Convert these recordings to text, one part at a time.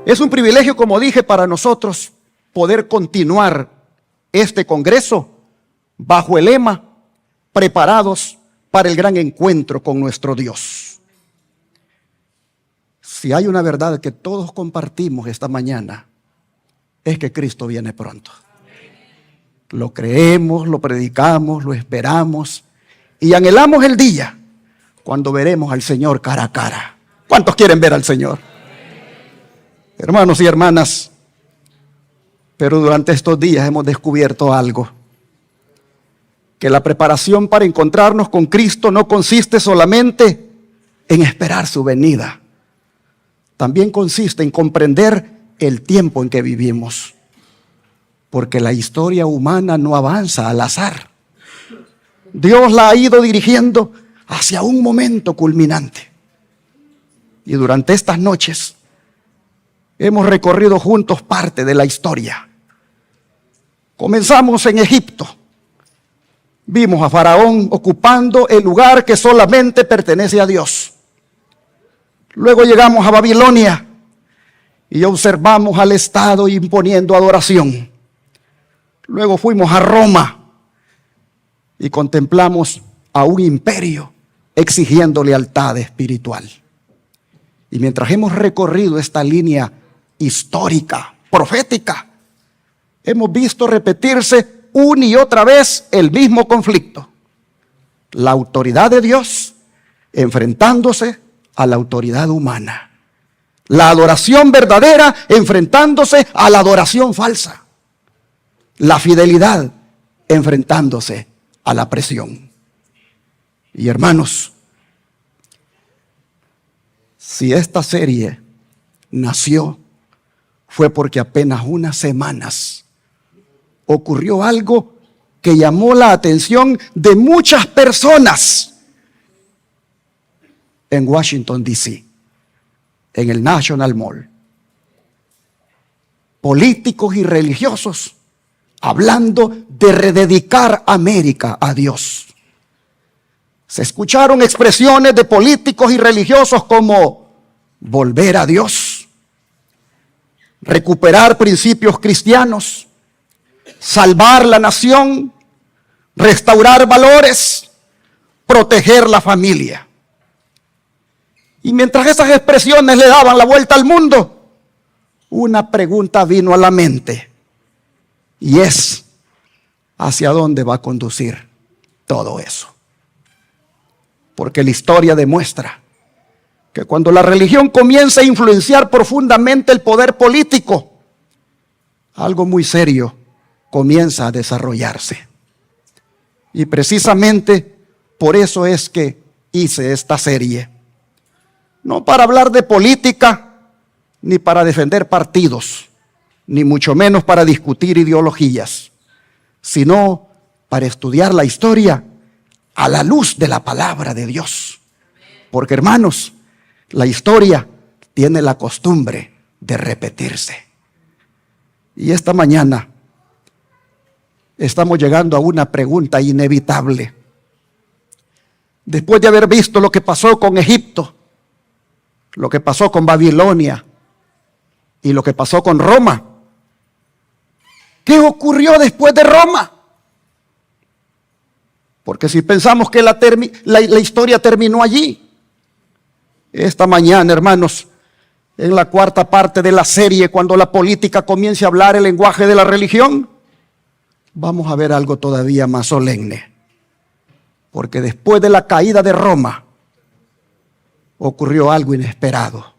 Es un privilegio, como dije, para nosotros poder continuar este congreso bajo el lema preparados para el gran encuentro con nuestro Dios. Si hay una verdad que todos compartimos esta mañana, es que Cristo viene pronto. Lo creemos, lo predicamos, lo esperamos y anhelamos el día cuando veremos al Señor cara a cara. ¿Cuántos quieren ver al Señor? Hermanos y hermanas, pero durante estos días hemos descubierto algo: que la preparación para encontrarnos con Cristo no consiste solamente en esperar su venida, también consiste en comprender el tiempo en que vivimos, porque la historia humana no avanza al azar. Dios la ha ido dirigiendo hacia un momento culminante. Y durante estas noches hemos recorrido juntos parte de la historia. Comenzamos en Egipto. Vimos a Faraón ocupando el lugar que solamente pertenece a Dios. Luego llegamos a Babilonia y observamos al Estado imponiendo adoración. Luego fuimos a Roma y contemplamos a un imperio exigiendo lealtad espiritual. Y mientras hemos recorrido esta línea histórica, profética, hemos visto repetirse una y otra vez el mismo conflicto. La autoridad de Dios enfrentándose a la autoridad humana. La adoración verdadera enfrentándose a la adoración falsa. La fidelidad enfrentándose a la presión. Y hermanos, si esta serie nació, fue porque apenas unas semanas ocurrió algo que llamó la atención de muchas personas en Washington, D.C., en el National Mall. Políticos y religiosos hablando de rededicar América a Dios. Se escucharon expresiones de políticos y religiosos como volver a Dios, recuperar principios cristianos, salvar la nación, restaurar valores, proteger la familia. Y mientras esas expresiones le daban la vuelta al mundo, una pregunta vino a la mente, y es: ¿hacia dónde va a conducir todo eso? Porque la historia demuestra que cuando la religión comienza a influenciar profundamente el poder político, algo muy serio comienza a desarrollarse. Y precisamente por eso es que hice esta serie. No para hablar de política, ni para defender partidos, ni mucho menos para discutir ideologías, sino para estudiar la historia a la luz de la palabra de Dios. Porque, hermanos, la historia tiene la costumbre de repetirse. Y esta mañana estamos llegando a una pregunta inevitable. Después de haber visto lo que pasó con Egipto, lo que pasó con Babilonia y lo que pasó con Roma, ¿qué ocurrió después de Roma? Porque si pensamos que la historia terminó allí, esta mañana, hermanos, en la cuarta parte de la serie, cuando la política comience a hablar el lenguaje de la religión, vamos a ver algo todavía más solemne. Porque después de la caída de Roma, ocurrió algo inesperado.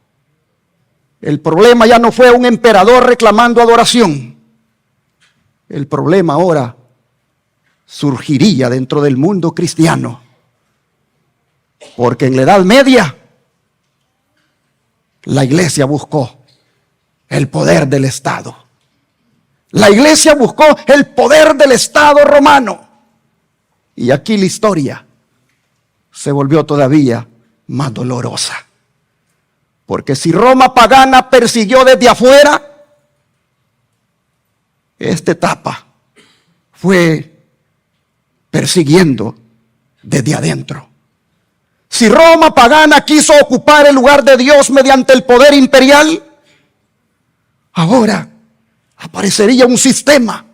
El problema ya no fue un emperador reclamando adoración. El problema ahora surgiría dentro del mundo cristiano. Porque en la Edad Media, la iglesia buscó el poder del Estado. La iglesia buscó el poder del Estado romano. Y aquí la historia se volvió todavía más dolorosa. Porque si Roma pagana persiguió desde afuera, esta etapa fue persiguiendo desde adentro. Si Roma pagana quiso ocupar el lugar de Dios mediante el poder imperial, Ahora aparecería un sistema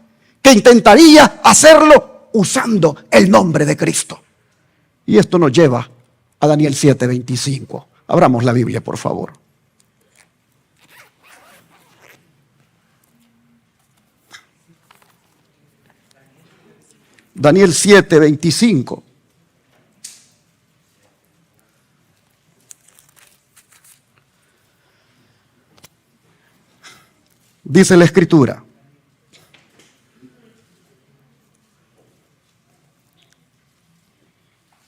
que intentaría hacerlo usando el nombre de Cristo. Y esto nos lleva a Daniel 7:25. Abramos la Biblia, por favor. Daniel 7:25. Dice la Escritura: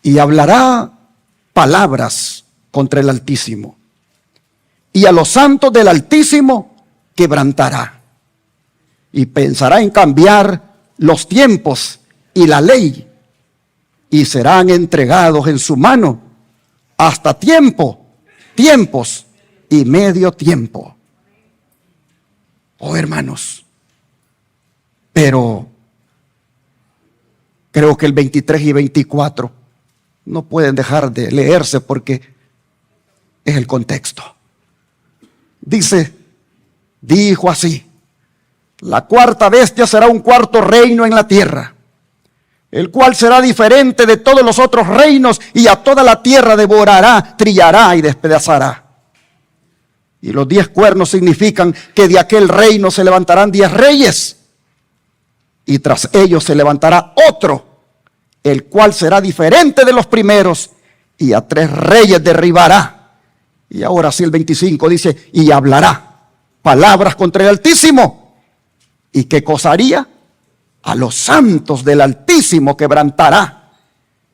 y hablará palabras contra el Altísimo, y a los santos del Altísimo quebrantará, y pensará en cambiar los tiempos y la ley, y serán entregados en su mano hasta tiempos y medio tiempo. Oh, hermanos, pero creo que el 23 y 24 no pueden dejar de leerse porque es el contexto. Dijo así: la cuarta bestia será un cuarto reino en la tierra, el cual será diferente de todos los otros reinos, y a toda la tierra devorará, trillará y despedazará. Y los 10 cuernos significan que de aquel reino se levantarán 10 reyes, y tras ellos se levantará otro, el cual será diferente de los primeros, y a 3 reyes derribará. Y ahora sí el 25 dice: y hablará palabras contra el Altísimo. ¿Y qué cosa haría? A los santos del Altísimo quebrantará,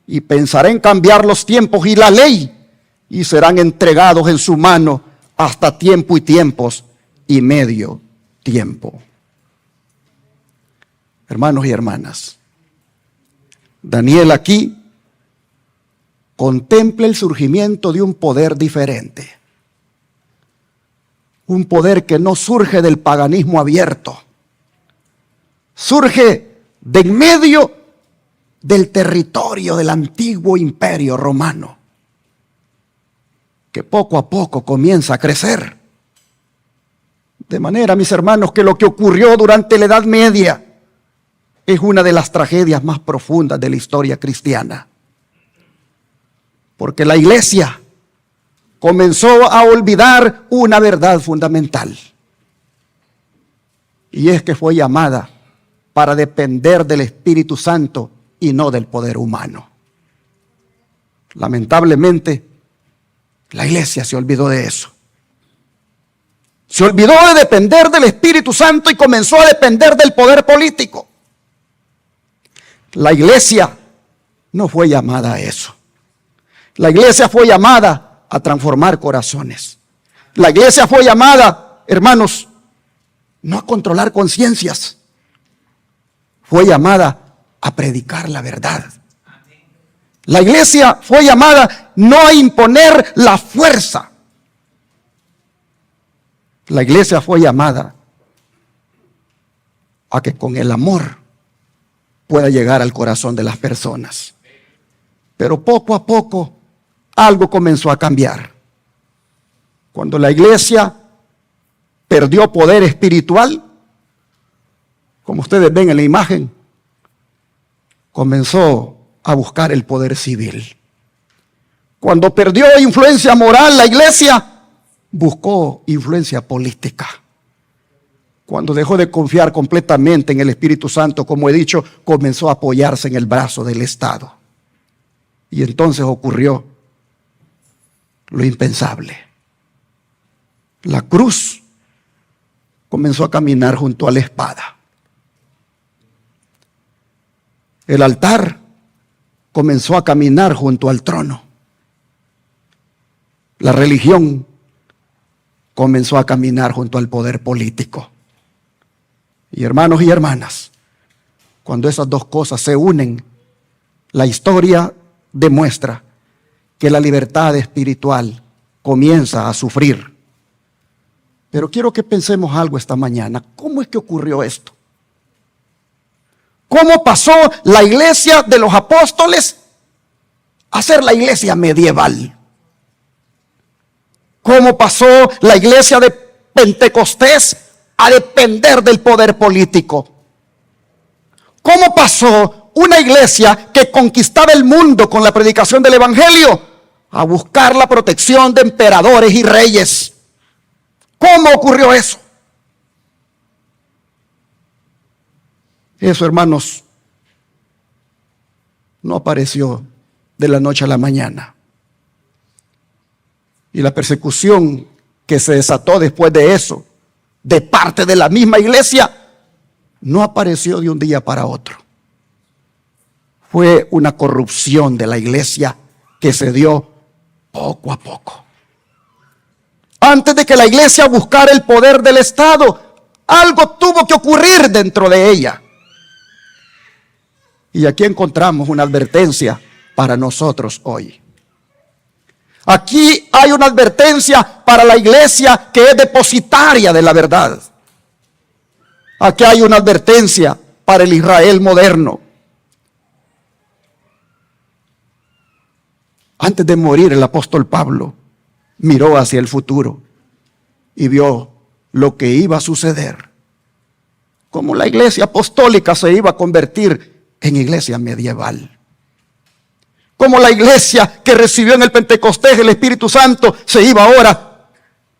y pensará en cambiar los tiempos y la ley, y serán entregados en su mano hasta tiempo y tiempos y medio tiempo. Hermanos y hermanas, Daniel aquí contempla el surgimiento de un poder diferente. Un poder que no surge del paganismo abierto. Surge de en medio del territorio del antiguo imperio romano, que poco a poco comienza a crecer. De manera, mis hermanos, que lo que ocurrió durante la Edad Media es una de las tragedias más profundas de la historia cristiana. Porque la iglesia comenzó a olvidar una verdad fundamental. Y es que fue llamada para depender del Espíritu Santo y no del poder humano. Lamentablemente, la iglesia se olvidó de eso. Se olvidó de depender del Espíritu Santo y comenzó a depender del poder político. La iglesia no fue llamada a eso. La iglesia fue llamada a transformar corazones. La iglesia fue llamada, hermanos, no a controlar conciencias. Fue llamada a predicar la verdad. La iglesia fue llamada no a imponer la fuerza. La iglesia fue llamada a que con el amor pueda llegar al corazón de las personas. Pero poco a poco algo comenzó a cambiar. Cuando la iglesia perdió poder espiritual, como ustedes ven en la imagen, comenzó a buscar el poder civil. Cuando perdió influencia moral la iglesia, buscó influencia política. Cuando dejó de confiar completamente en el Espíritu Santo, como he dicho, comenzó a apoyarse en el brazo del Estado. Y entonces ocurrió lo impensable. La cruz comenzó a caminar junto a la espada. El altar comenzó a caminar junto al trono. La religión comenzó a caminar junto al poder político. Y hermanos y hermanas, cuando esas dos cosas se unen, la historia demuestra que la libertad espiritual comienza a sufrir. Pero quiero que pensemos algo esta mañana. ¿Cómo es que ocurrió esto? ¿Cómo pasó la iglesia de los apóstoles a ser la iglesia medieval? ¿Cómo pasó la iglesia de Pentecostés a depender del poder político. ¿Cómo pasó una iglesia que conquistaba el mundo con la predicación del evangelio a buscar la protección de emperadores y reyes? ¿Cómo ocurrió eso? Eso, hermanos, no apareció de la noche a la mañana. Y la persecución que se desató después de eso, de parte de la misma iglesia, no apareció de un día para otro. Fue una corrupción de la iglesia que se dio poco a poco. Antes de que la iglesia buscara el poder del Estado, algo tuvo que ocurrir dentro de ella. Y aquí encontramos una advertencia para nosotros hoy. Aquí hay una advertencia para la iglesia que es depositaria de la verdad. Aquí hay una advertencia para el Israel moderno. Antes de morir, el apóstol Pablo miró hacia el futuro y vio lo que iba a suceder. Cómo la iglesia apostólica se iba a convertir en iglesia medieval. Como la iglesia que recibió en el Pentecostés el Espíritu Santo se iba ahora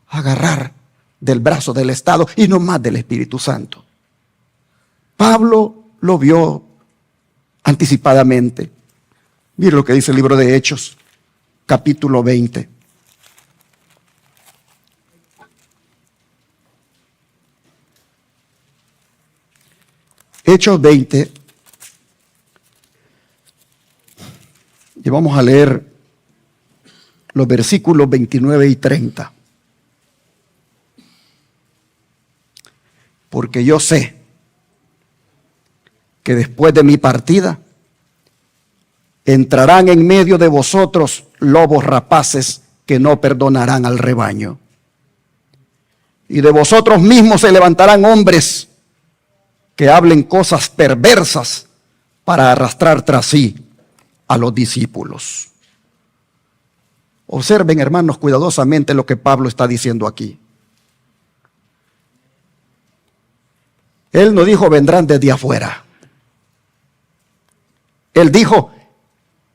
a agarrar del brazo del Estado y no más del Espíritu Santo. Pablo lo vio anticipadamente. Mire lo que dice el libro de Hechos, capítulo 20. Hechos 20. Y vamos a leer los versículos 29 y 30. Porque yo sé que después de mi partida entrarán en medio de vosotros lobos rapaces que no perdonarán al rebaño. Y de vosotros mismos se levantarán hombres que hablen cosas perversas para arrastrar tras sí a los discípulos. Observen, hermanos, cuidadosamente lo que Pablo está diciendo aquí. Él no dijo vendrán desde afuera. Él dijo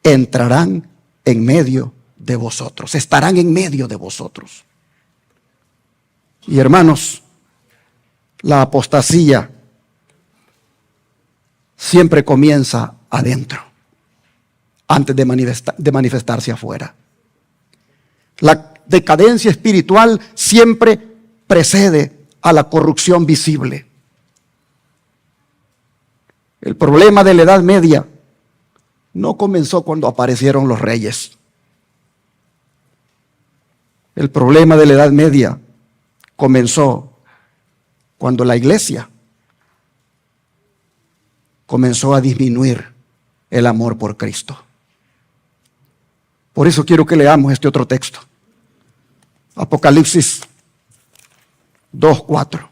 entrarán en medio de vosotros, estarán en medio de vosotros. Y hermanos, la apostasía siempre comienza adentro, antes de manifestarse afuera. La decadencia espiritual siempre precede a la corrupción visible. El problema de la Edad Media no comenzó cuando aparecieron los reyes. El problema de la Edad Media comenzó cuando la iglesia comenzó a disminuir el amor por Cristo. Por eso quiero que leamos este otro texto. Apocalipsis 2:4.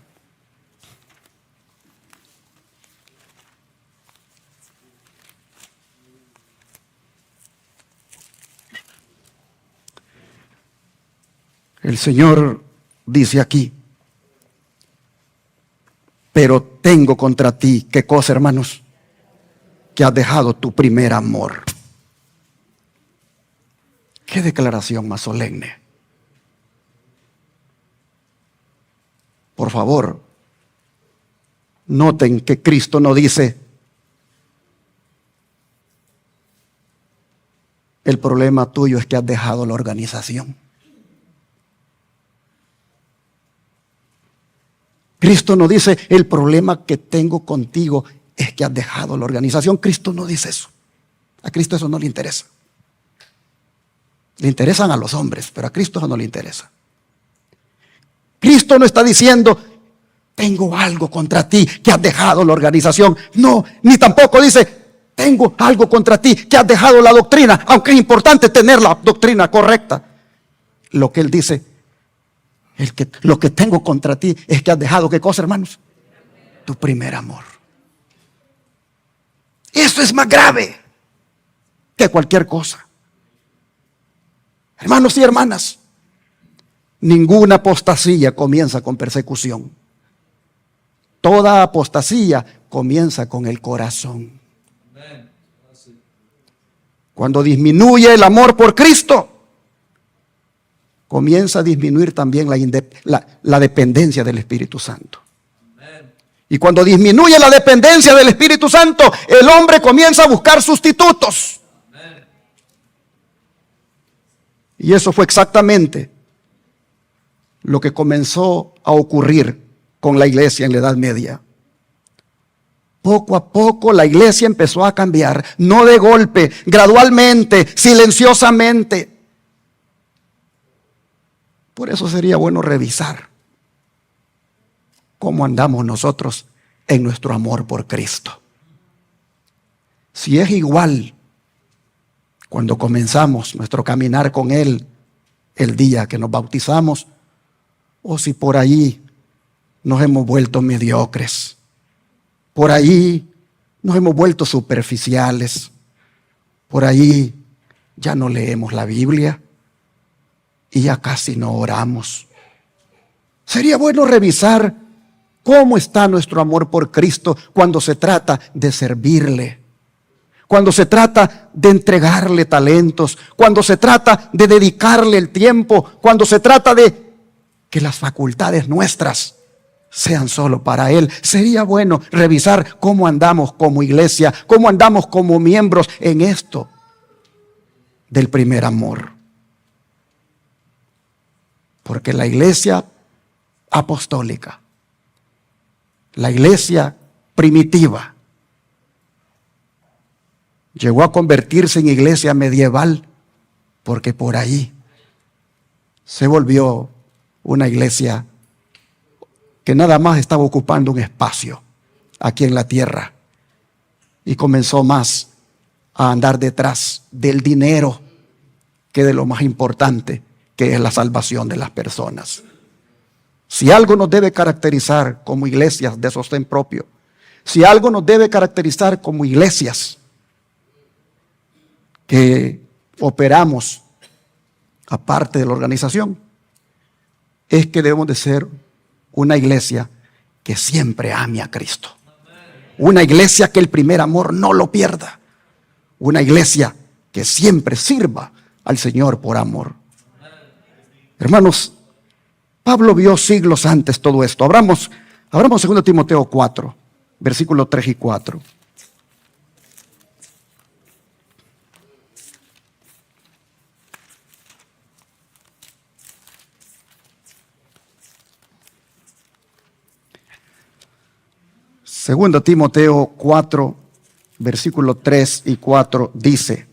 El Señor dice aquí, pero tengo contra ti, ¿qué cosa, hermanos? Que has dejado tu primer amor. Qué declaración más solemne. Por favor, noten que Cristo no dice, el problema tuyo es que has dejado la organización. Cristo no dice, el problema que tengo contigo es que has dejado la organización. Cristo no dice eso. A Cristo eso no le interesa. Le interesan a los hombres, pero a Cristo eso no le interesa. Cristo no está diciendo, tengo algo contra ti, que has dejado la organización. No, ni tampoco dice, tengo algo contra ti, que has dejado la doctrina, aunque es importante tener la doctrina correcta. Lo que Él dice, lo que tengo contra ti es que has dejado, ¿qué cosa, hermanos? Tu primer amor. Eso es más grave que cualquier cosa. Hermanos y hermanas, ninguna apostasía comienza con persecución. toda apostasía comienza con el corazón. Cuando disminuye el amor por Cristo, comienza a disminuir también la dependencia del Espíritu Santo. Y cuando disminuye la dependencia del Espíritu Santo, el hombre comienza a buscar sustitutos. Y eso fue exactamente lo que comenzó a ocurrir con la iglesia en la Edad Media. Poco a poco la iglesia empezó a cambiar, no de golpe, gradualmente, silenciosamente. Por eso sería bueno revisar cómo andamos nosotros en nuestro amor por Cristo. Si es igual cuando comenzamos nuestro caminar con Él el día que nos bautizamos, o si por ahí nos hemos vuelto mediocres, por ahí nos hemos vuelto superficiales, por ahí ya no leemos la Biblia y ya casi no oramos. Sería bueno revisar cómo está nuestro amor por Cristo cuando se trata de servirle, cuando se trata de entregarle talentos, cuando se trata de dedicarle el tiempo, cuando se trata de que las facultades nuestras sean solo para Él. Sería bueno revisar cómo andamos como iglesia, cómo andamos como miembros en esto del primer amor. Porque la iglesia apostólica, la iglesia primitiva, llegó a convertirse en iglesia medieval porque por ahí se volvió una iglesia que nada más estaba ocupando un espacio aquí en la tierra y comenzó más a andar detrás del dinero que de lo más importante, que es la salvación de las personas. Si algo nos debe caracterizar como iglesias de sostén propio, si algo nos debe caracterizar como iglesias que operamos aparte de la organización, es que debemos de ser una iglesia que siempre ame a Cristo. Una iglesia que el primer amor no lo pierda. Una iglesia que siempre sirva al Señor por amor. Hermanos, Pablo vio siglos antes todo esto. Abramos 2 Timoteo 4, versículos 3 y 4. Segundo Timoteo 4, versículos 3 y 4 dice: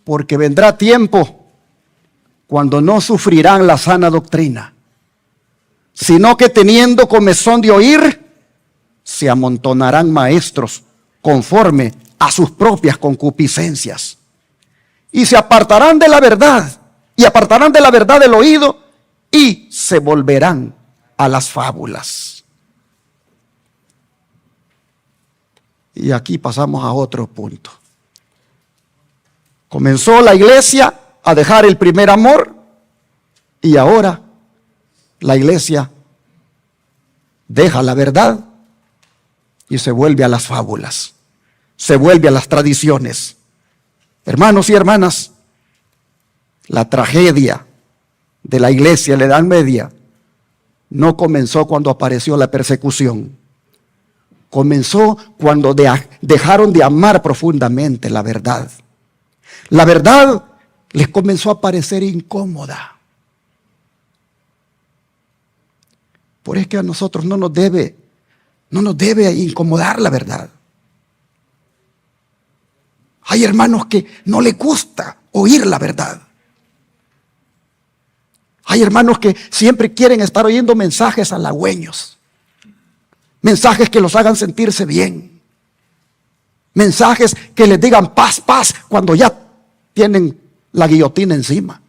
porque vendrá tiempo cuando no sufrirán la sana doctrina, sino que teniendo comezón de oír, se amontonarán maestros conforme a sus propias concupiscencias, y se apartarán de la verdad, y apartarán de la verdad del oído, y se volverán a las fábulas. Y aquí pasamos a otro punto. Comenzó la iglesia a dejar el primer amor y ahora la iglesia deja la verdad y se vuelve a las fábulas, se vuelve a las tradiciones. Hermanos y hermanas, la tragedia de la iglesia en la Edad Media no comenzó cuando apareció la persecución. Comenzó cuando dejaron de amar profundamente la verdad. La verdad les comenzó a parecer incómoda. Por eso que a nosotros no nos debe incomodar la verdad. Hay hermanos que no les gusta oír la verdad. Hay hermanos que siempre quieren estar oyendo mensajes halagüeños. Mensajes que los hagan sentirse bien. Mensajes que les digan paz, paz, cuando ya tienen la guillotina encima.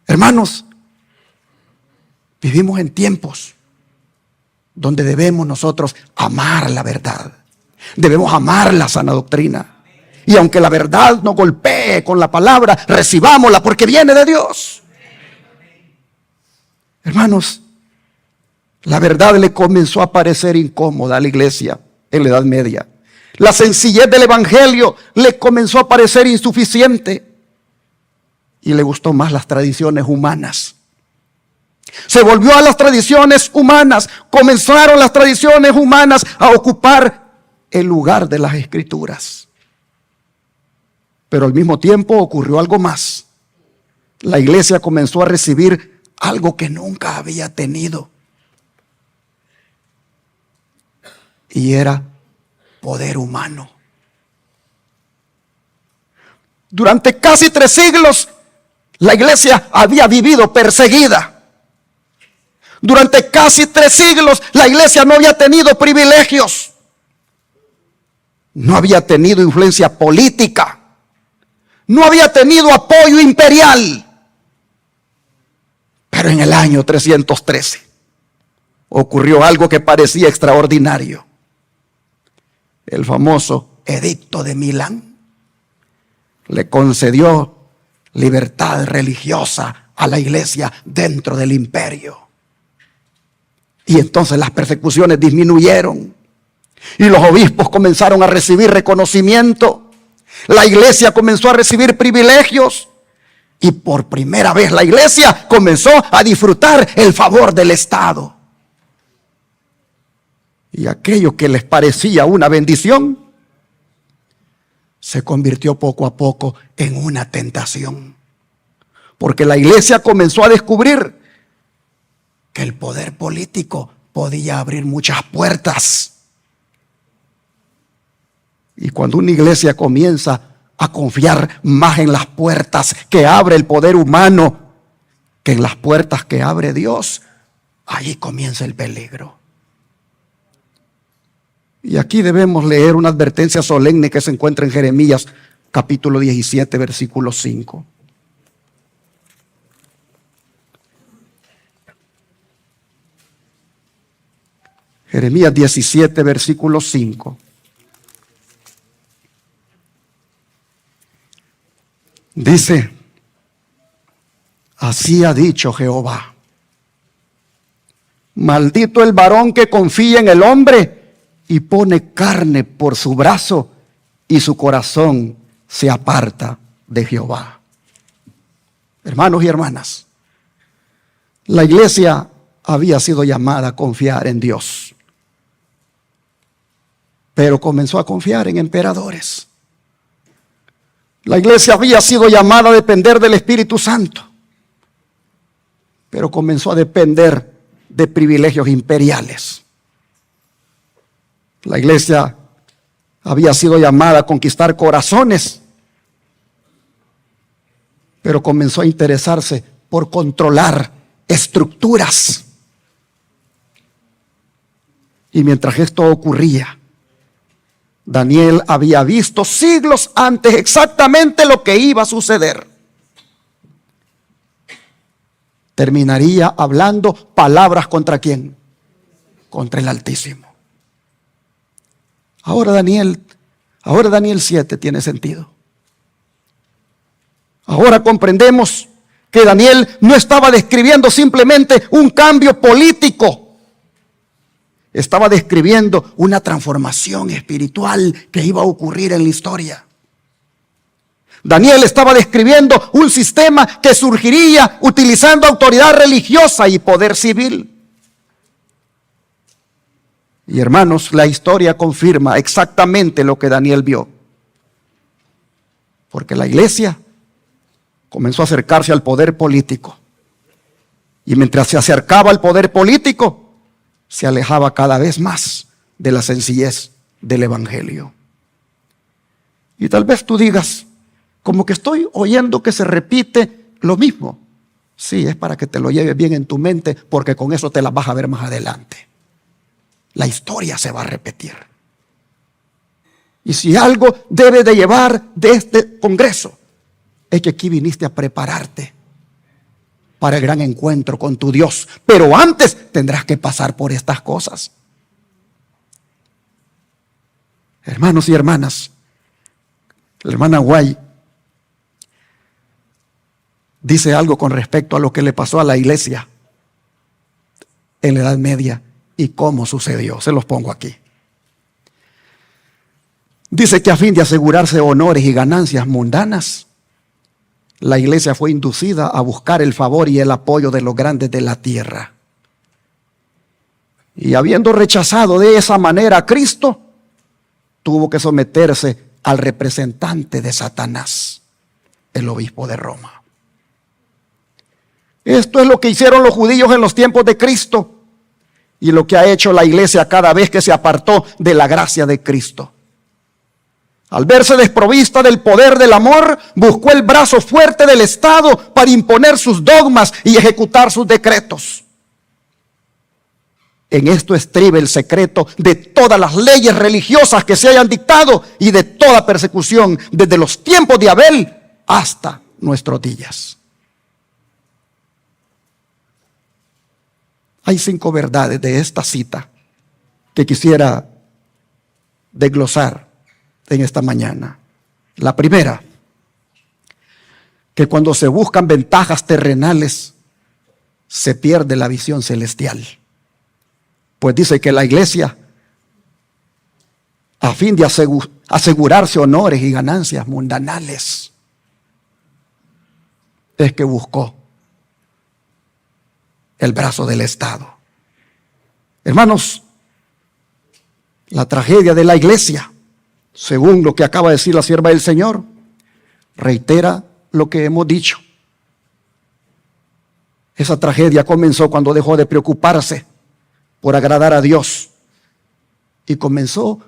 Hermanos, vivimos en tiempos donde debemos nosotros amar la verdad. Debemos amar la sana doctrina. Y aunque la verdad nos golpee con la palabra, recibámosla porque viene de Dios. Hermanos, La verdad le comenzó a parecer incómoda a la iglesia en la Edad Media. La sencillez del evangelio le comenzó a parecer insuficiente y le gustó más las tradiciones humanas. Se volvió a las tradiciones humanas. Comenzaron las tradiciones humanas a ocupar el lugar de las escrituras. Pero al mismo tiempo ocurrió algo más. La iglesia comenzó a recibir algo que nunca había tenido. Y era poder humano. Durante casi 3 siglos, la iglesia había vivido perseguida. Durante casi 3 siglos, la iglesia no había tenido privilegios. No había tenido influencia política. No había tenido apoyo imperial. Pero en el año 313 ocurrió algo que parecía extraordinario. El famoso Edicto de Milán le concedió libertad religiosa a la iglesia dentro del imperio. Y entonces las persecuciones disminuyeron y los obispos comenzaron a recibir reconocimiento. La iglesia comenzó a recibir privilegios y por primera vez la iglesia comenzó a disfrutar el favor del Estado. Y aquello que les parecía una bendición se convirtió poco a poco en una tentación. Porque la iglesia comenzó a descubrir que el poder político podía abrir muchas puertas. Y cuando una iglesia comienza a confiar más en las puertas que abre el poder humano que en las puertas que abre Dios, allí comienza el peligro. Y aquí debemos leer una advertencia solemne que se encuentra en Jeremías capítulo 17, versículo 5. Jeremías 17, versículo 5. Dice, así ha dicho Jehová, maldito el varón que confía en el hombre y pone carne por su brazo y su corazón se aparta de Jehová. Hermanos y hermanas, la iglesia había sido llamada a confiar en Dios, pero comenzó a confiar en emperadores. La iglesia había sido llamada a depender del Espíritu Santo, pero comenzó a depender de privilegios imperiales. La iglesia había sido llamada a conquistar corazones, pero comenzó a interesarse por controlar estructuras. Y mientras esto ocurría, Daniel había visto siglos antes exactamente lo que iba a suceder. Terminaría hablando palabras ¿contra quién? Contra el Altísimo. Ahora Daniel 7 tiene sentido. Ahora comprendemos que Daniel no estaba describiendo simplemente un cambio político. Estaba describiendo una transformación espiritual que iba a ocurrir en la historia. Daniel estaba describiendo un sistema que surgiría utilizando autoridad religiosa y poder civil. Y hermanos, la historia confirma exactamente lo que Daniel vio. Porque la iglesia comenzó a acercarse al poder político. Y mientras se acercaba al poder político, se alejaba cada vez más de la sencillez del evangelio. Y tal vez tú digas, como que estoy oyendo que se repite lo mismo. Sí, es para que te lo lleves bien en tu mente, porque con eso te las vas a ver más adelante. La historia se va a repetir. Y si algo debe de llevar de este congreso, es que aquí viniste a prepararte para el gran encuentro con tu Dios. Pero antes tendrás que pasar por estas cosas. Hermanos y hermanas, la hermana Guay dice algo con respecto a lo que le pasó a la iglesia en la Edad Media y cómo sucedió. Se los pongo aquí. Dice que a fin de asegurarse honores y ganancias mundanas, la iglesia fue inducida a buscar el favor y el apoyo de los grandes de la tierra. Y habiendo rechazado de esa manera a Cristo, tuvo que someterse al representante de Satanás, el obispo de Roma. Esto es lo que hicieron los judíos en los tiempos de Cristo y lo que ha hecho la iglesia cada vez que se apartó de la gracia de Cristo. Al verse desprovista del poder del amor, buscó el brazo fuerte del Estado para imponer sus dogmas y ejecutar sus decretos. En esto estriba el secreto de todas las leyes religiosas que se hayan dictado y de toda persecución desde los tiempos de Abel hasta nuestros días. Hay 5 verdades de esta cita que quisiera desglosar en esta mañana. La primera, que cuando se buscan ventajas terrenales, se pierde la visión celestial. Pues dice que la iglesia, a fin de asegurarse honores y ganancias mundanales, es que buscó el brazo del Estado. Hermanos, la tragedia de la iglesia, según lo que acaba de decir la sierva del Señor, reitera lo que hemos dicho. Esa tragedia comenzó cuando dejó de preocuparse por agradar a Dios y comenzó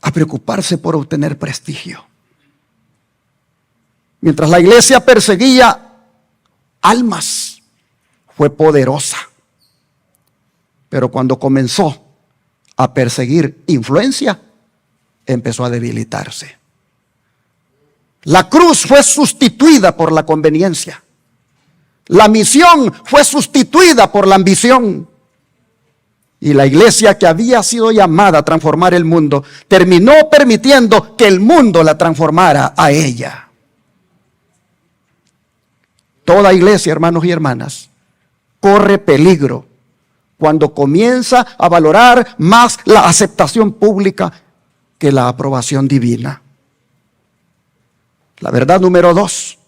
a preocuparse por obtener prestigio. Mientras la iglesia perseguía almas, fue poderosa. Pero cuando comenzó a perseguir influencia, empezó a debilitarse. La cruz fue sustituida por la conveniencia. La misión fue sustituida por la ambición. Y la iglesia, que había sido llamada a transformar el mundo, terminó permitiendo que el mundo la transformara a ella. Toda iglesia, hermanos y hermanas, corre peligro cuando comienza a valorar más la aceptación pública que la aprobación divina. La verdad número 2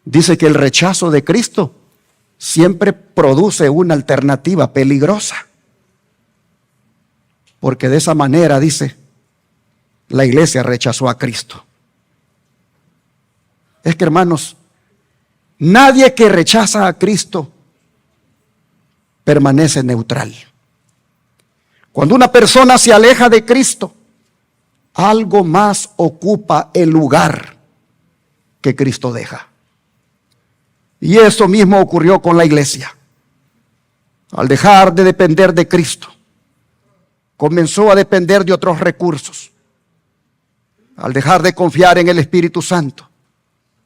dice que el rechazo de Cristo siempre produce una alternativa peligrosa. Porque de esa manera, dice, la iglesia rechazó a Cristo. Es que, hermanos, nadie que rechaza a Cristo permanece neutral. Cuando una persona se aleja de Cristo, algo más ocupa el lugar que Cristo deja. Y eso mismo ocurrió con la iglesia. Al dejar de depender de Cristo, comenzó a depender de otros recursos. Al dejar de confiar en el Espíritu Santo,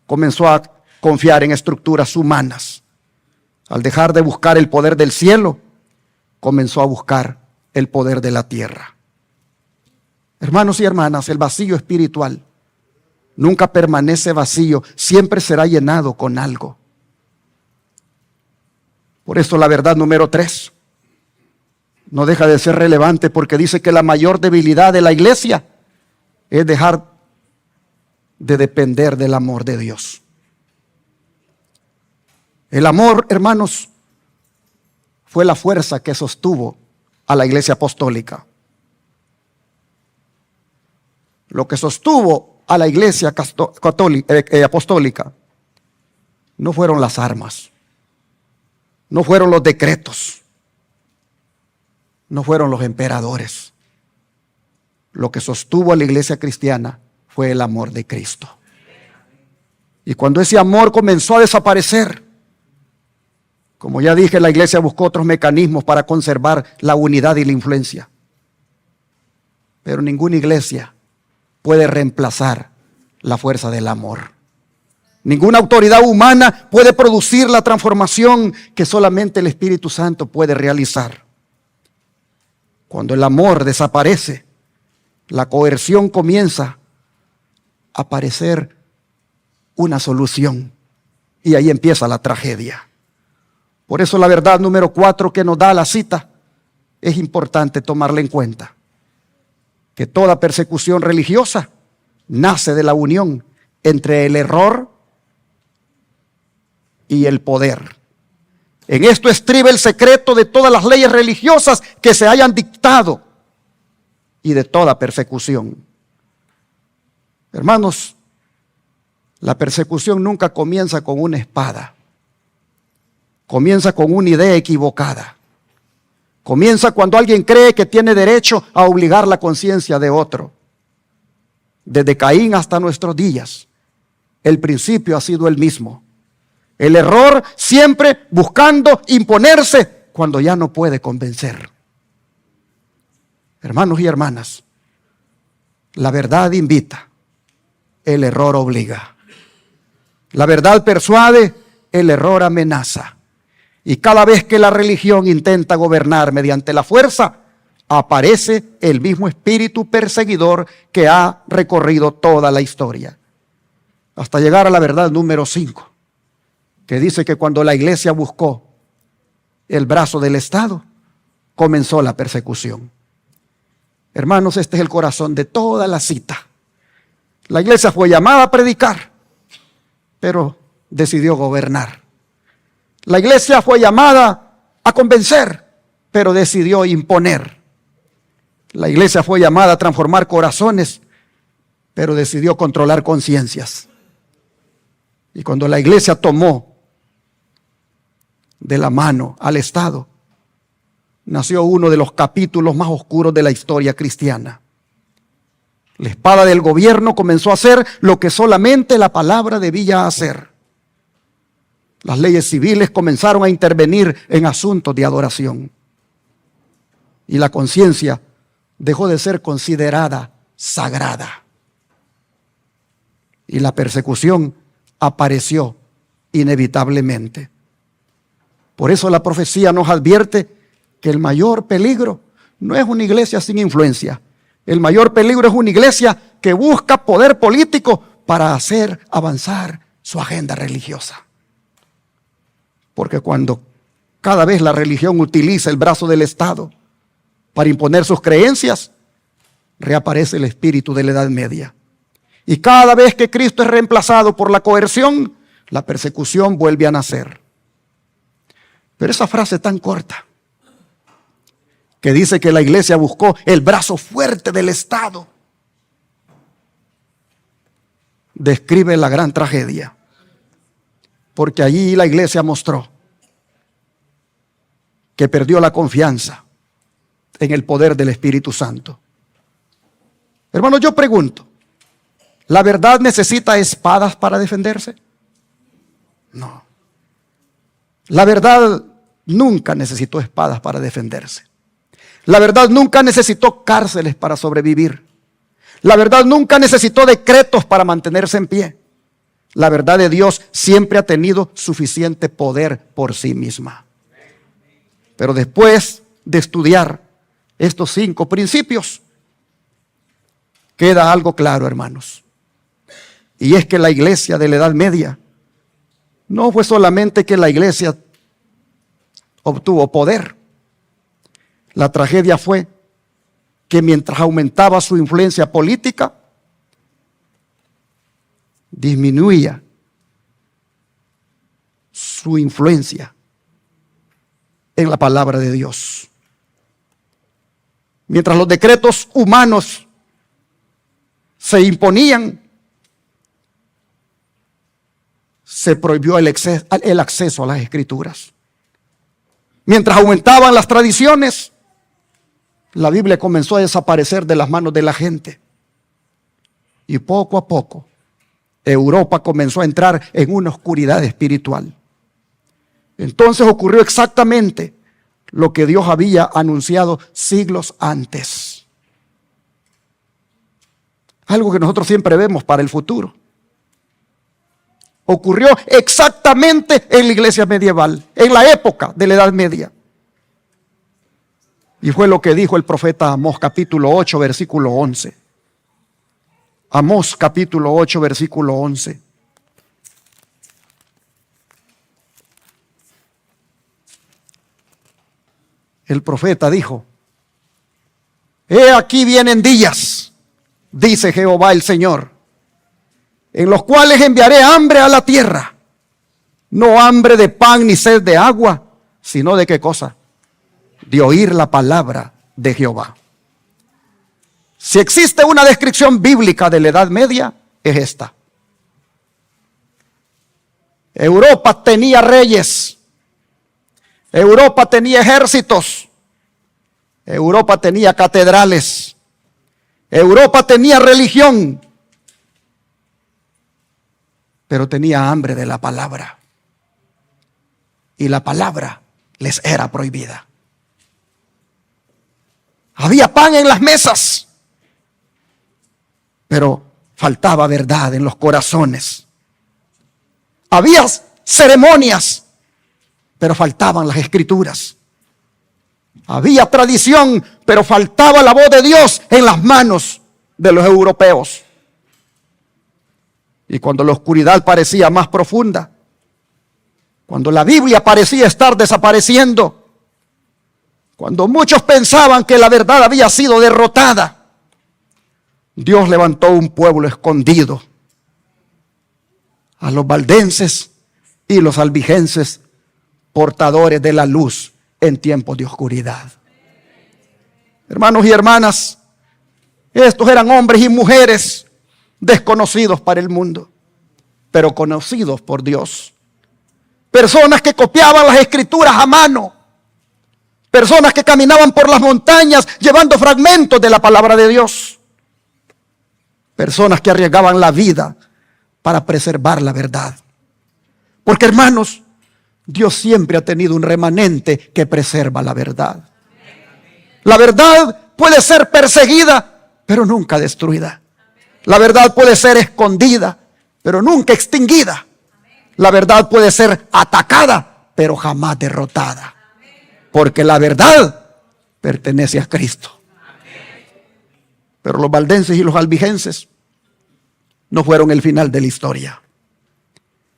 comenzó a confiar en estructuras humanas. Al dejar de buscar el poder del cielo, comenzó a buscar el poder de la tierra. Hermanos y hermanas, el vacío espiritual nunca permanece vacío, siempre será llenado con algo. Por eso la verdad número 3 no deja de ser relevante, porque dice que la mayor debilidad de la iglesia es dejar de depender del amor de Dios. El amor, hermanos, fue la fuerza que sostuvo a la iglesia apostólica. Lo que sostuvo a la iglesia apostólica no fueron las armas, no fueron los decretos, no fueron los emperadores. Lo que sostuvo a la iglesia cristiana fue el amor de Cristo. Y cuando ese amor comenzó a desaparecer, como ya dije, la iglesia buscó otros mecanismos para conservar la unidad y la influencia. Pero ninguna iglesia puede reemplazar la fuerza del amor. Ninguna autoridad humana puede producir la transformación que solamente el Espíritu Santo puede realizar. Cuando el amor desaparece, la coerción comienza a aparecer una solución. Y ahí empieza la tragedia. Por eso la verdad número 4 que nos da la cita es importante tomarla en cuenta. Que toda persecución religiosa nace de la unión entre el error y el poder. En esto estriba el secreto de todas las leyes religiosas que se hayan dictado y de toda persecución. Hermanos, la persecución nunca comienza con una espada. Comienza con una idea equivocada. Comienza cuando alguien cree que tiene derecho a obligar la conciencia de otro. Desde Caín hasta nuestros días, el principio ha sido el mismo. El error siempre buscando imponerse cuando ya no puede convencer. Hermanos y hermanas, la verdad invita, el error obliga. La verdad persuade, el error amenaza. Y cada vez que la religión intenta gobernar mediante la fuerza, aparece el mismo espíritu perseguidor que ha recorrido toda la historia. Hasta llegar a la verdad número 5, que dice que cuando la iglesia buscó el brazo del Estado, comenzó la persecución. Hermanos, este es el corazón de toda la cita. La iglesia fue llamada a predicar, pero decidió gobernar. La iglesia fue llamada a convencer, pero decidió imponer. La iglesia fue llamada a transformar corazones, pero decidió controlar conciencias. Y cuando la iglesia tomó de la mano al Estado, nació uno de los capítulos más oscuros de la historia cristiana. La espada del gobierno comenzó a hacer lo que solamente la palabra debía hacer. Las leyes civiles comenzaron a intervenir en asuntos de adoración. Y la conciencia dejó de ser considerada sagrada. Y la persecución apareció inevitablemente. Por eso la profecía nos advierte que el mayor peligro no es una iglesia sin influencia. El mayor peligro es una iglesia que busca poder político para hacer avanzar su agenda religiosa. Porque cuando cada vez la religión utiliza el brazo del Estado para imponer sus creencias, reaparece el espíritu de la Edad Media. Y cada vez que Cristo es reemplazado por la coerción, la persecución vuelve a nacer. Pero esa frase tan corta, que dice que la iglesia buscó el brazo fuerte del Estado, describe la gran tragedia. Porque allí la iglesia mostró que perdió la confianza en el poder del Espíritu Santo. Hermanos, yo pregunto, ¿la verdad necesita espadas para defenderse? No. La verdad nunca necesitó espadas para defenderse. La verdad nunca necesitó cárceles para sobrevivir. La verdad nunca necesitó decretos para mantenerse en pie. La verdad de Dios siempre ha tenido suficiente poder por sí misma. Pero después de estudiar estos 5 principios, queda algo claro, hermanos. Y es que la iglesia de la Edad Media no fue solamente que la iglesia obtuvo poder. La tragedia fue que mientras aumentaba su influencia política, disminuía su influencia en la palabra de Dios. Mientras los decretos humanos se imponían, se prohibió el acceso a las Escrituras. Mientras aumentaban las tradiciones, la Biblia comenzó a desaparecer de las manos de la gente. Y poco a poco, Europa comenzó a entrar en una oscuridad espiritual. Entonces ocurrió exactamente lo que Dios había anunciado siglos antes. Algo que nosotros siempre vemos para el futuro. Ocurrió exactamente en la iglesia medieval, en la época de la Edad Media. Y fue lo que dijo el profeta Amós, capítulo 8, versículo 11. Amós, capítulo 8, versículo 11. el profeta dijo: he aquí vienen días, dice Jehová el Señor, en los cuales enviaré hambre a la tierra, no hambre de pan ni sed de agua, sino de qué cosa, de oír la palabra de Jehová. Si existe una descripción bíblica de la Edad Media, es esta. Europa tenía reyes, Europa tenía ejércitos, Europa tenía catedrales, Europa tenía religión, pero tenía hambre de la palabra. Y la palabra les era prohibida. Había pan en las mesas, pero faltaba verdad en los corazones. Había ceremonias, pero faltaban las escrituras. Había tradición, pero faltaba la voz de Dios en las manos de los europeos. Y cuando la oscuridad parecía más profunda, cuando la Biblia parecía estar desapareciendo, cuando muchos pensaban que la verdad había sido derrotada, Dios levantó un pueblo escondido, a los valdenses y los albigenses, portadores de la luz en tiempos de oscuridad. Hermanos y hermanas, estos eran hombres y mujeres desconocidos para el mundo, pero conocidos por Dios. Personas que copiaban las escrituras a mano, personas que caminaban por las montañas llevando fragmentos de la palabra de Dios, personas que arriesgaban la vida para preservar la verdad. Porque, hermanos, Dios siempre ha tenido un remanente que preserva la verdad. La verdad puede ser perseguida, pero nunca destruida. La verdad puede ser escondida, pero nunca extinguida. La verdad puede ser atacada, pero jamás derrotada. Porque la verdad pertenece a Cristo. Pero los valdenses y los albigenses no fueron el final de la historia.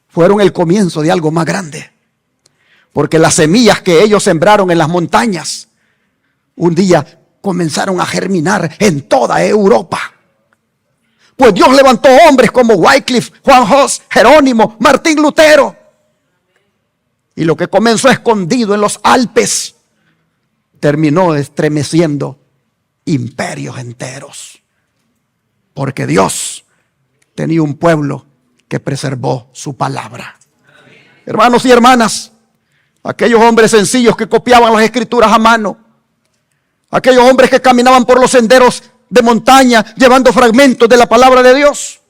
Fueron el comienzo de algo más grande. Porque las semillas que ellos sembraron en las montañas, un día comenzaron a germinar en toda Europa. Pues Dios levantó hombres como Wycliffe, Juan Hus, Jerónimo, Martín Lutero. Y lo que comenzó escondido en los Alpes terminó estremeciendo imperios enteros. Porque Dios tenía un pueblo que preservó su palabra. Hermanos y hermanas, aquellos hombres sencillos que copiaban las escrituras a mano, aquellos hombres que caminaban por los senderos de montaña llevando fragmentos de la palabra de Dios,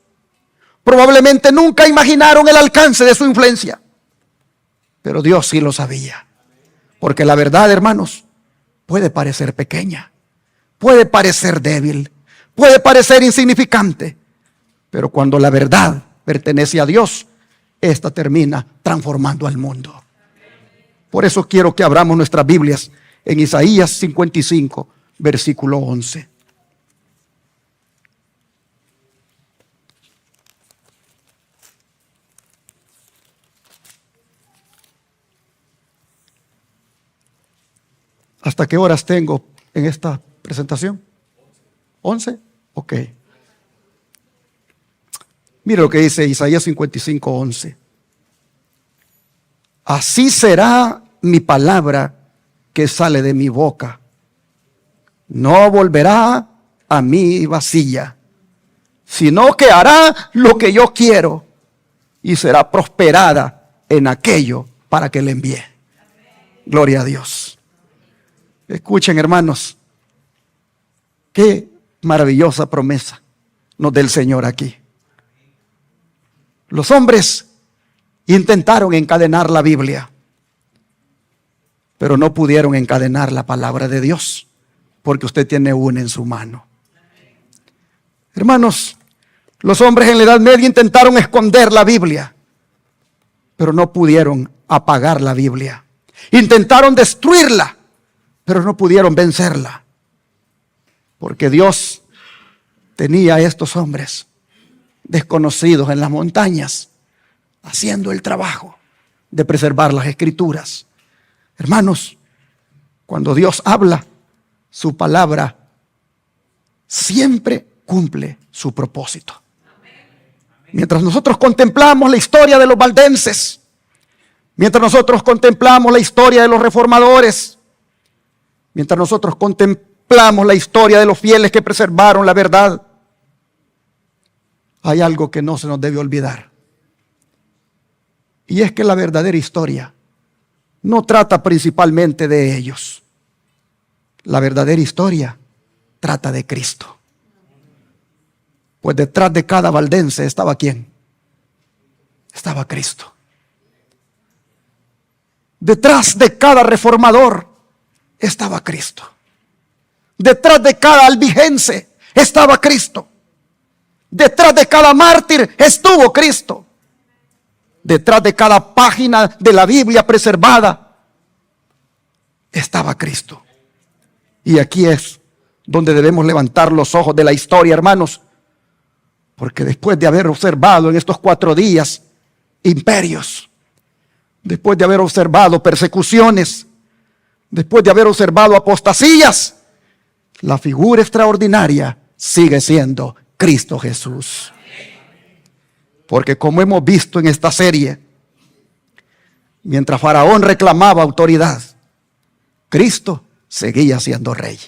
probablemente nunca imaginaron el alcance de su influencia. Pero Dios sí lo sabía. Porque la verdad, hermanos, puede parecer pequeña, puede parecer débil, puede parecer insignificante, pero cuando la verdad pertenece a Dios, esta termina transformando al mundo. Por eso quiero que abramos nuestras Biblias en Isaías 55, versículo 11. ¿Hasta qué horas tengo en esta presentación? ¿11? Ok. Mire lo que dice Isaías 55, 11. Así será mi palabra que sale de mi boca. No volverá a mí vacía, sino que hará lo que yo quiero y será prosperada en aquello para que le envíe. Gloria a Dios. Escuchen, hermanos, qué maravillosa promesa nos da el Señor aquí. Los hombres intentaron encadenar la Biblia, pero no pudieron encadenar la palabra de Dios, porque usted tiene una en su mano. Hermanos, los hombres en la Edad Media intentaron esconder la Biblia, pero no pudieron apagar la Biblia. Intentaron destruirla, pero no pudieron vencerla, porque Dios tenía a estos hombres desconocidos en las montañas, haciendo el trabajo de preservar las escrituras. Hermanos, Cuando Dios habla, su palabra siempre cumple su propósito. Mientras nosotros contemplamos la historia de los valdenses, mientras nosotros contemplamos la historia de los reformadores, mientras nosotros contemplamos la historia de los fieles que preservaron la verdad, hay algo que no se nos debe olvidar. Y es que la verdadera historia no trata principalmente de ellos. La verdadera historia trata de Cristo. Pues detrás de cada valdense estaba ¿quién? Estaba Cristo. Detrás de cada reformador estaba Cristo. Detrás de cada albigense estaba Cristo. Detrás de cada mártir estuvo Cristo. Detrás de cada página de la Biblia preservada estaba Cristo. Y aquí es donde debemos levantar los ojos de la historia, hermanos. Porque después de haber observado en estos 4 días imperios, después de haber observado persecuciones, después de haber observado apostasías, la figura extraordinaria sigue siendo Cristo Jesús. Porque como hemos visto en esta serie, mientras Faraón reclamaba autoridad, Cristo seguía siendo rey.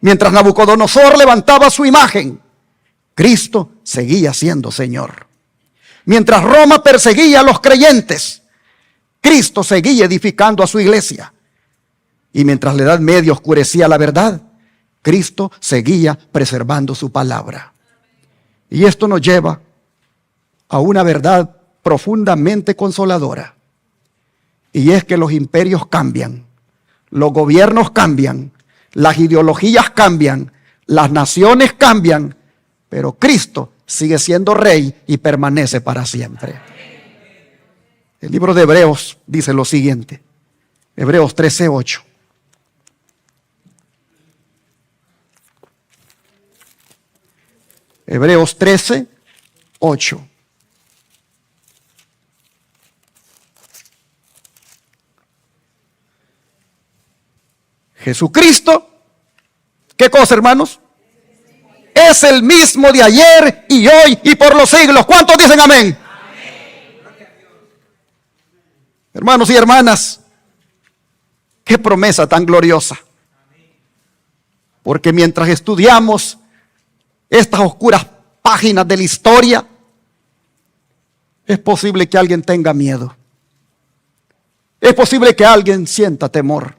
Mientras Nabucodonosor levantaba su imagen, Cristo seguía siendo Señor. Mientras Roma perseguía a los creyentes, Cristo seguía edificando a su iglesia. Y mientras la Edad Media oscurecía la verdad, Cristo seguía preservando su palabra. Y esto nos lleva a una verdad profundamente consoladora. Y es que los imperios cambian, los gobiernos cambian, las ideologías cambian, las naciones cambian, pero Cristo sigue siendo rey y permanece para siempre. El libro de Hebreos dice lo siguiente. Hebreos 13:8. Hebreos 13:8. Jesucristo, ¿qué cosa, hermanos? Es el mismo de ayer y hoy y por los siglos. ¿Cuántos dicen amén? Amén. Hermanos y hermanas, qué promesa tan gloriosa. Porque mientras estudiamos estas oscuras páginas de la historia, es posible que alguien tenga miedo. Es posible que alguien sienta temor.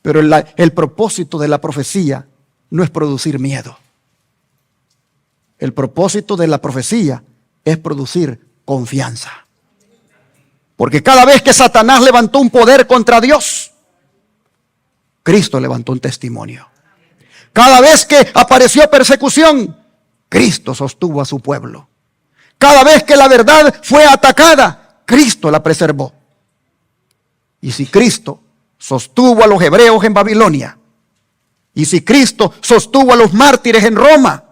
Pero el propósito de la profecía no es producir miedo. El propósito de la profecía es producir confianza. Porque cada vez que Satanás levantó un poder contra Dios, Cristo levantó un testimonio. Cada vez que apareció persecución, Cristo sostuvo a su pueblo. Cada vez que la verdad fue atacada, Cristo la preservó. Y si Cristo sostuvo a los hebreos en Babilonia, y si Cristo sostuvo a los mártires en Roma,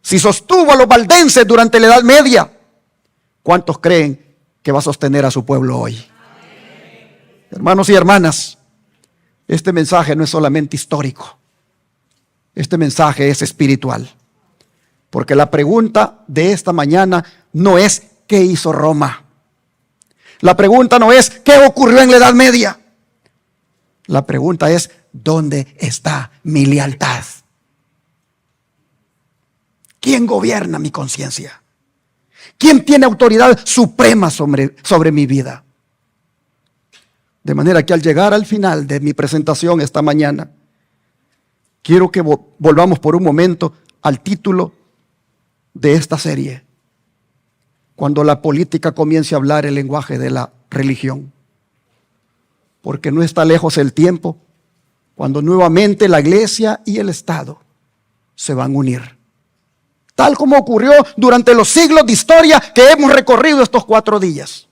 si sostuvo a los valdenses durante la Edad Media, ¿cuántos creen que va a sostener a su pueblo hoy? Amén. Hermanos y hermanas, este mensaje no es solamente histórico. Este mensaje es espiritual. Porque la pregunta de esta mañana no es ¿qué hizo Roma? La pregunta no es ¿qué ocurrió en la Edad Media? La pregunta es ¿dónde está mi lealtad? ¿Quién gobierna mi conciencia? ¿Quién tiene autoridad suprema sobre mi vida? De manera que al llegar al final de mi presentación esta mañana, quiero que volvamos por un momento al título de esta serie. Cuando la política comience a hablar el lenguaje de la religión. Porque no está lejos el tiempo cuando nuevamente la iglesia y el Estado se van a unir. Tal como ocurrió durante los siglos de historia que hemos recorrido estos 4 días.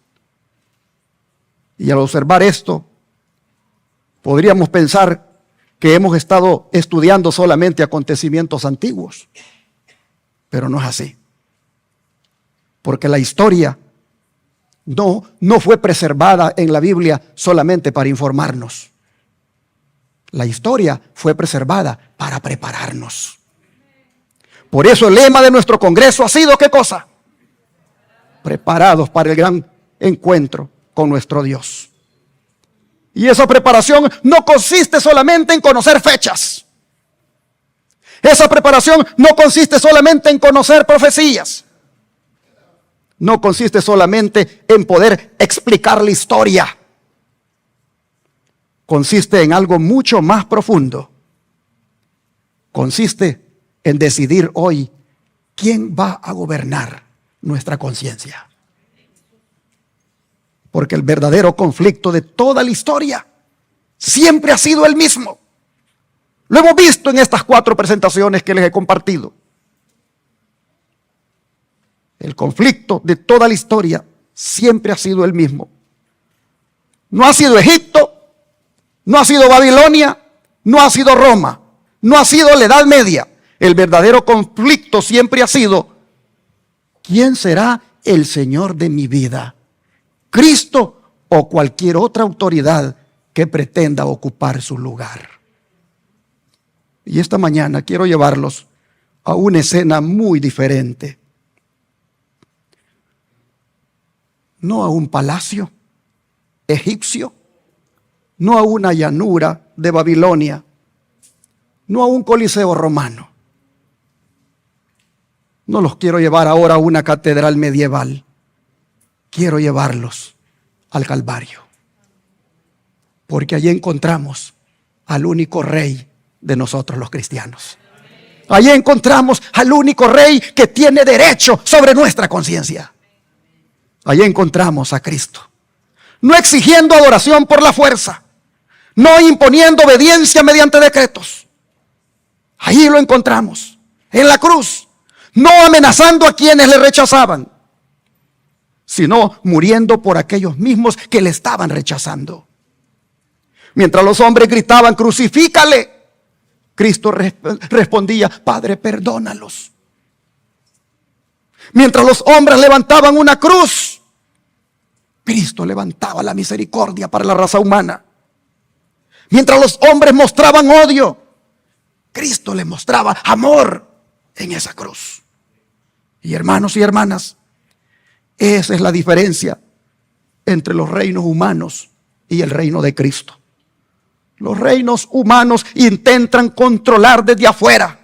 Y al observar esto, podríamos pensar que hemos estado estudiando solamente acontecimientos antiguos. Pero no es así. Porque la historia no fue preservada en la Biblia solamente para informarnos. La historia fue preservada para prepararnos. Por eso el lema de nuestro Congreso ha sido, ¿qué cosa? Preparados para el gran encuentro con nuestro Dios. Y esa preparación no consiste solamente en conocer fechas. Esa preparación no consiste solamente en conocer profecías. No consiste solamente en poder explicar la historia. Consiste en algo mucho más profundo. Consiste en decidir hoy quién va a gobernar nuestra conciencia. Porque el verdadero conflicto de toda la historia siempre ha sido el mismo. Lo hemos visto en estas 4 presentaciones que les he compartido. El conflicto de toda la historia siempre ha sido el mismo. No ha sido Egipto, no ha sido Babilonia, no ha sido Roma, no ha sido la Edad Media. El verdadero conflicto siempre ha sido: ¿quién será el Señor de mi vida? ¿Cristo o cualquier otra autoridad que pretenda ocupar su lugar? Y esta mañana quiero llevarlos a una escena muy diferente. No a un palacio egipcio, no a una llanura de Babilonia, no a un coliseo romano. No los quiero llevar ahora a una catedral medieval. Quiero llevarlos al Calvario. Porque allí encontramos al único rey de nosotros los cristianos. Allí encontramos al único rey que tiene derecho sobre nuestra conciencia. Allí encontramos a Cristo. No exigiendo adoración por la fuerza. No imponiendo obediencia mediante decretos. Allí lo encontramos, en la cruz. No amenazando a quienes le rechazaban, sino muriendo por aquellos mismos que le estaban rechazando. Mientras los hombres gritaban: crucifícale, Cristo respondía: Padre, perdónalos. Mientras los hombres levantaban una cruz, Cristo levantaba la misericordia para la raza humana. Mientras los hombres mostraban odio, Cristo les mostraba amor en esa cruz. Y hermanos y hermanas, esa es la diferencia entre los reinos humanos y el reino de Cristo. Los reinos humanos intentan controlar desde afuera,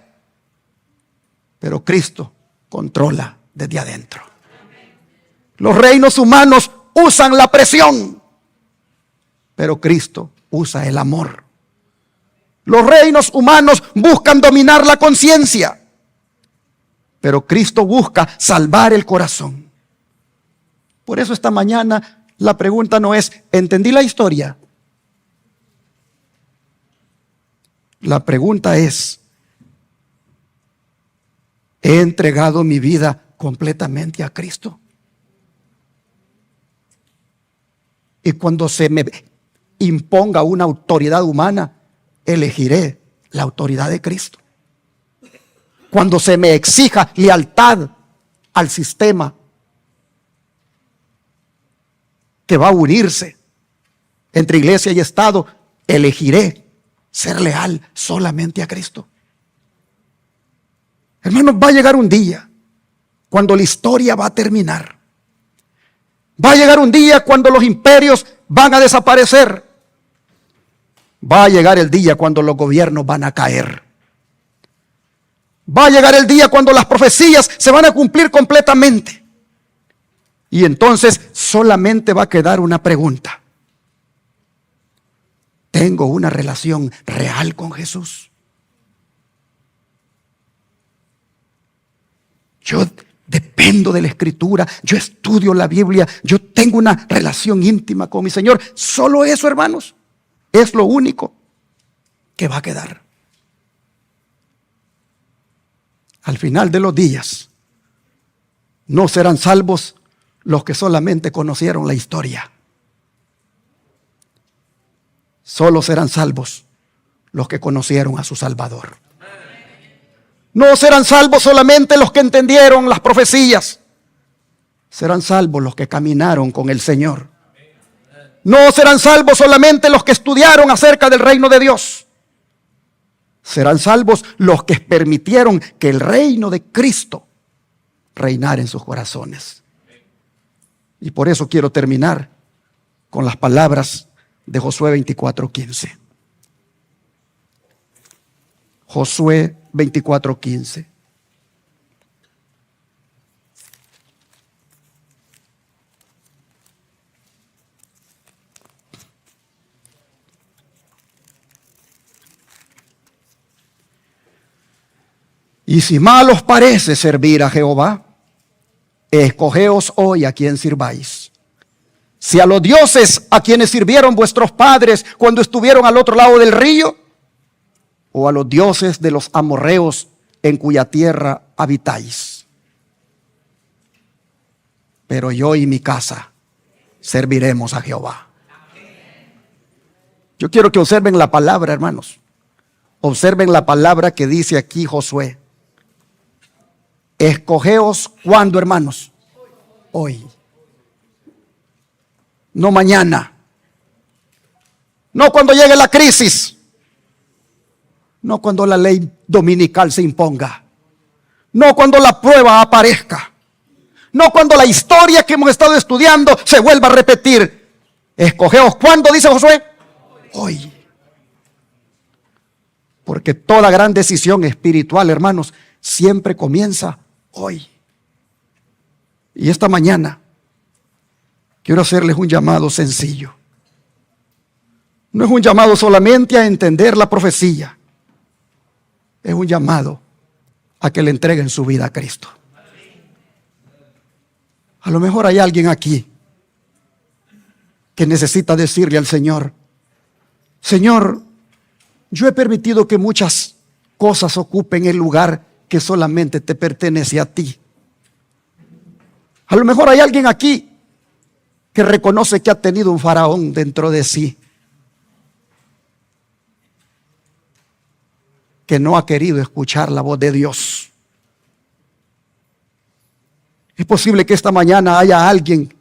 pero Cristo controla desde adentro. Los reinos humanos usan la presión, pero Cristo usa el amor. Los reinos humanos buscan dominar la conciencia, pero Cristo busca salvar el corazón. Por eso esta mañana la pregunta no es: ¿entendí la historia? La pregunta es: ¿he entregado mi vida completamente a Cristo? Y cuando se me imponga una autoridad humana, elegiré la autoridad de Cristo. Cuando se me exija lealtad al sistema que va a unirse entre iglesia y Estado, elegiré ser leal solamente a Cristo. Hermanos, va a llegar un día cuando la historia va a terminar. Va a llegar un día cuando los imperios van a desaparecer. Va a llegar el día cuando los gobiernos van a caer. Va a llegar el día cuando las profecías se van a cumplir completamente. Y entonces solamente va a quedar una pregunta: ¿tengo una relación real con Jesús? Yo dependo de la Escritura, yo estudio la Biblia, yo tengo una relación íntima con mi Señor. Solo eso, hermanos, es lo único que va a quedar. Al final de los días, no serán salvos los que solamente conocieron la historia. Solo serán salvos los que conocieron a su Salvador. No serán salvos solamente los que entendieron las profecías. serán salvos los que caminaron con el Señor. No serán salvos solamente los que estudiaron acerca del reino de Dios. Serán salvos los que permitieron que el reino de Cristo reinara en sus corazones. Y por eso quiero terminar con las palabras de Josué 24:15. Josué 24:15. Y si mal os parece servir a Jehová, escogeos hoy a quién sirváis. Si a los dioses a quienes sirvieron vuestros padres cuando estuvieron al otro lado del río, o a los dioses de los amorreos en cuya tierra habitáis. Pero yo y mi casa serviremos a Jehová. Yo quiero que observen la palabra, hermanos. Observen la palabra que dice aquí Josué. Escogeos, ¿cuándo, hermanos? Hoy. No mañana. No cuando llegue la crisis. No cuando la ley dominical se imponga. No cuando la prueba aparezca. No cuando la historia que hemos estado estudiando se vuelva a repetir. Escogeos, ¿cuándo dice Josué? Hoy. Porque toda gran decisión espiritual, hermanos, siempre comienza hoy. Y esta mañana quiero hacerles un llamado sencillo. No es un llamado solamente a entender la profecía. Es un llamado a que le entreguen su vida a Cristo. A lo mejor hay alguien aquí que necesita decirle al Señor: Señor, yo he permitido que muchas cosas ocupen el lugar que solamente te pertenece a ti. A lo mejor hay alguien aquí que reconoce que ha tenido un faraón dentro de sí, que no ha querido escuchar la voz de Dios. Es posible que esta mañana haya alguien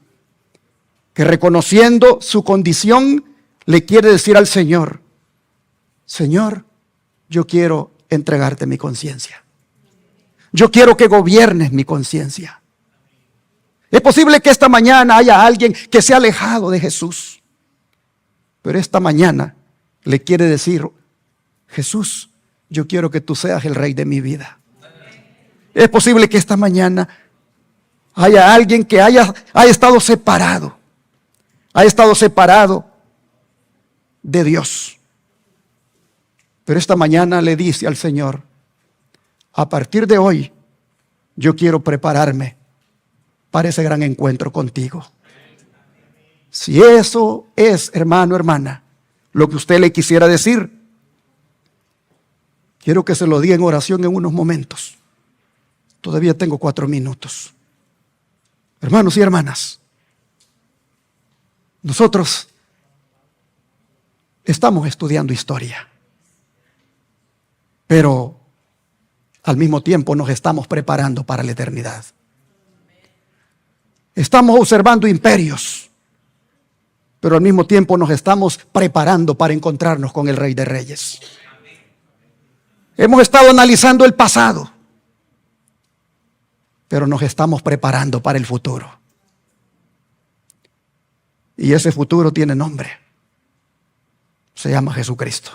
que, reconociendo su condición, le quiere decir al Señor: Señor, yo quiero entregarte mi conciencia. Yo quiero que gobiernes mi conciencia. Es posible que esta mañana haya alguien que se ha alejado de Jesús, pero esta mañana le quiere decir: Jesús, yo quiero que tú seas el rey de mi vida. Es posible que esta mañana haya alguien que haya estado separado. Ha estado separado de Dios. Pero esta mañana le dice al Señor: a partir de hoy, yo quiero prepararme para ese gran encuentro contigo. Si eso es, hermano, hermana, lo que usted le quisiera decir, quiero que se lo diga en oración en unos momentos. Todavía tengo 4 minutos. Hermanos y hermanas, nosotros estamos estudiando historia, pero al mismo tiempo nos estamos preparando para la eternidad. Estamos observando imperios, pero al mismo tiempo nos estamos preparando para encontrarnos con el Rey de Reyes. Hemos estado analizando el pasado, pero nos estamos preparando para el futuro. Y ese futuro tiene nombre. Se llama Jesucristo.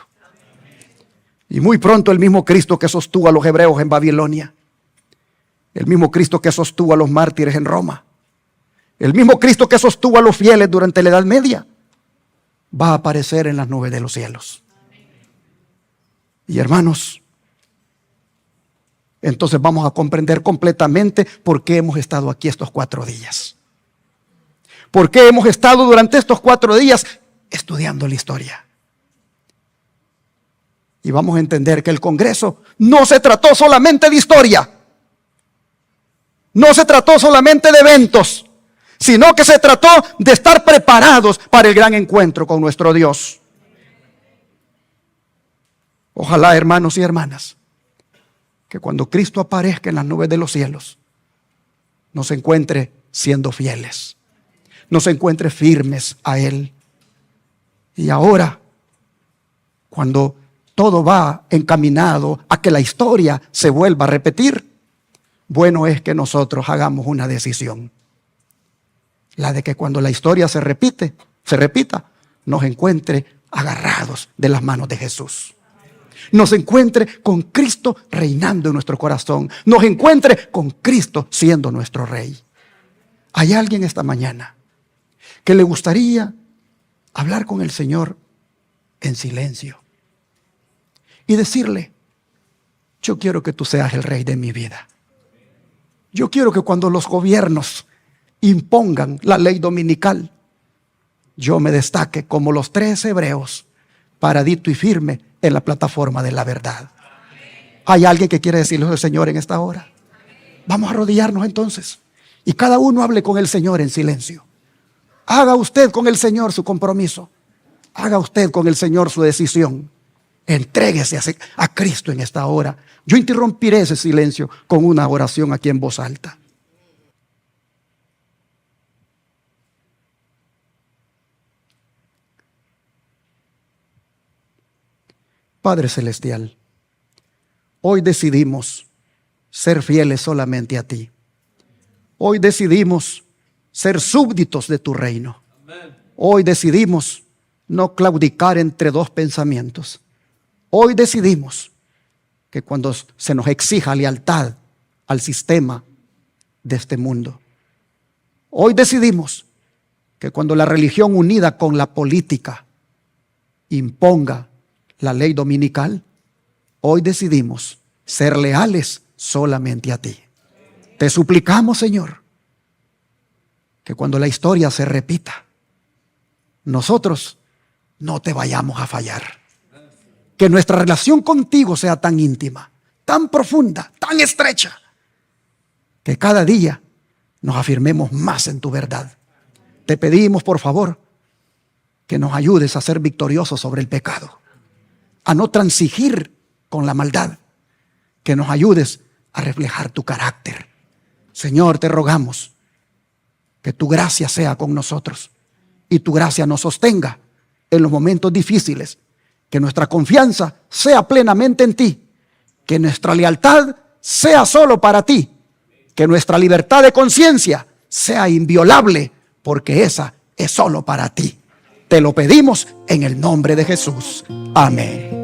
Y muy pronto el mismo Cristo que sostuvo a los hebreos en Babilonia, el mismo Cristo que sostuvo a los mártires en Roma, el mismo Cristo que sostuvo a los fieles durante la Edad Media, va a aparecer en las nubes de los cielos. Y hermanos, entonces vamos a comprender completamente por qué hemos estado aquí estos 4 días. ¿Por qué hemos estado durante estos 4 días estudiando la historia? Y vamos a entender que el Congreso no se trató solamente de historia. No se trató solamente de eventos, sino que se trató de estar preparados para el gran encuentro con nuestro Dios. Ojalá, hermanos y hermanas, que cuando Cristo aparezca en las nubes de los cielos, nos encuentre siendo fieles. Nos encuentre firmes a Él. Y ahora, cuando todo va encaminado a que la historia se vuelva a repetir, bueno es que nosotros hagamos una decisión. La de que cuando la historia se repita, nos encuentre agarrados de las manos de Jesús. Nos encuentre con Cristo reinando en nuestro corazón. Nos encuentre con Cristo siendo nuestro Rey. ¿Hay alguien esta mañana que le gustaría hablar con el Señor en silencio y decirle: yo quiero que tú seas el Rey de mi vida? Yo quiero que cuando los gobiernos impongan la ley dominical, yo me destaque como los 3 hebreos, paradito y firme en la plataforma de la verdad. ¿Hay alguien que quiere decirle al Señor en esta hora? Vamos a arrodillarnos entonces y cada uno hable con el Señor en silencio. Haga usted con el Señor su compromiso. Haga usted con el Señor su decisión. Entréguese a Cristo en esta hora. Yo interrumpiré ese silencio con una oración aquí en voz alta. Padre Celestial, hoy decidimos ser fieles solamente a ti. Hoy decidimos ser súbditos de tu reino. Hoy decidimos no claudicar entre 2 pensamientos. Hoy decidimos que cuando se nos exija lealtad al sistema de este mundo, hoy decidimos que cuando la religión unida con la política imponga la ley dominical, hoy decidimos ser leales solamente a ti. Te suplicamos, Señor, que cuando la historia se repita, nosotros no te vayamos a fallar. Que nuestra relación contigo sea tan íntima, tan profunda, tan estrecha, que cada día nos afirmemos más en tu verdad. Te pedimos, por favor, que nos ayudes a ser victoriosos sobre el pecado, a no transigir con la maldad, que nos ayudes a reflejar tu carácter. Señor, te rogamos que tu gracia sea con nosotros y tu gracia nos sostenga en los momentos difíciles, que nuestra confianza sea plenamente en ti, que nuestra lealtad sea solo para ti, que nuestra libertad de conciencia sea inviolable, porque esa es solo para ti. Te lo pedimos en el nombre de Jesús. Amén.